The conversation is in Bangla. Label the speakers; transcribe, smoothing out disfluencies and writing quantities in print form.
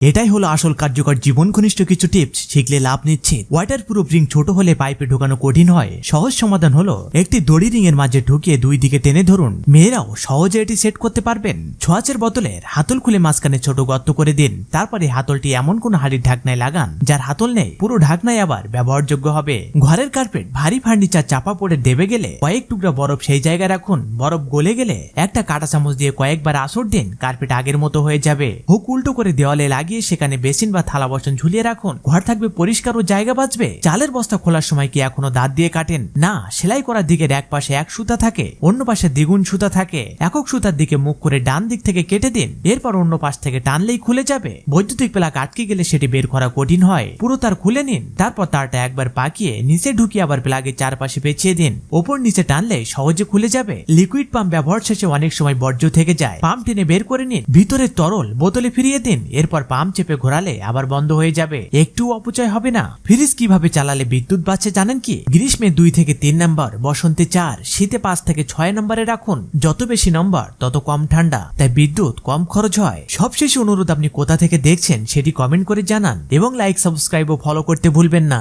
Speaker 1: এটাই হলো আসল কার্যকর জীবন ঘনিষ্ঠ কিছু টিপস, শিখলে লাভ নিশ্চিত। ওয়াটার প্রুফ রিং ছোট হলে পাইপে ঢোকানো কঠিন হয়। সহজ সমাধান হলো একটি দড়ি রিং এর মাঝে ঢুকিয়ে দুই দিকে টেনে ধরুন। মেয়েরাও সহজে এটি সেট করতে পারবেন। ছোঁয়াচের বোতলের হাতল খুলে মাঝখানে ছোট গর্ত করে দিন। তারপরে হাতলটি এমন কোন হাড়ির ঢাকনায় লাগান যার হাতল নেই, পুরো ঢাকনায় আবার ব্যবহারযোগ্য হবে। ঘরের কার্পেট ভারী ফার্নিচার চাপা পড়ে দেবে গেলে কয়েক টুকরা বরফ সেই জায়গায় রাখুন। বরফ গলে গেলে একটা কাঁটা চামচ দিয়ে কয়েকবার আঁচড় দিন, কার্পেট আগের মতো হয়ে যাবে। হুক উল্টো করে দেওয়ালে লাগিয়ে সেখানে বেসিন বা থালা বাসন ঝুলিয়ে রাখুন। ঘর থাকবে পরিষ্কার ও জায়গা বাঁচবে। চালের বস্তা খোলার সময় কি এখনো দাঁত দিয়ে কাটেন? না, সেলাই করার দিকের এক পাশে এক সুতা থাকে, অন্য পাশে দ্বিগুণ সুতা থাকে। একক সুতার দিকে মুখ করে ডান দিক থেকে কেটে দিন, এরপর অন্য পাশ থেকে টানলেই খুলে যাবে। বৈদ্যুতিক প্লাগ আটকে গেলে সেটি বের করা কঠিন হয়। পুরো তার খুলে নিন, তারপর তারটা একবার পাকিয়ে নিচে ঢুকিয়ে আবার প্লাগের চারপাশে পেঁচিয়ে দিন। ওপর নিচে টানলে সহজে খুলে যাবে। লিকুইড পাম্প ব্যবহার শেষে অনেক সময় বর্জ্য থেকে যায়, পাম্প টেনে বের করে নিন, ভিতরে তরল বোতলে ফিরিয়ে দিন। এরপর পাম্প চেপে ঘোরালে আবার বন্ধ হয়ে যাবে, একটু অপচয় হবে না। ফ্রিজ কিভাবে চালালে বিদ্যুৎ বাঁচে জানেন কি? গ্রীষ্মে 2 থেকে 3 নম্বর, বসন্তে 4, শীতে 5 থেকে 6 নম্বরে রাখুন। যত বেশি নম্বর তত কম ঠান্ডা, তাই বিদ্যুৎ কম খরচ হয়। সবশেষে অনুরোধ, আপনি কোথা থেকে দেখছেন সেটি কমেন্ট করে জানান এবং লাইক, সাবস্ক্রাইব ও ফলো করতে ভুলবেন না।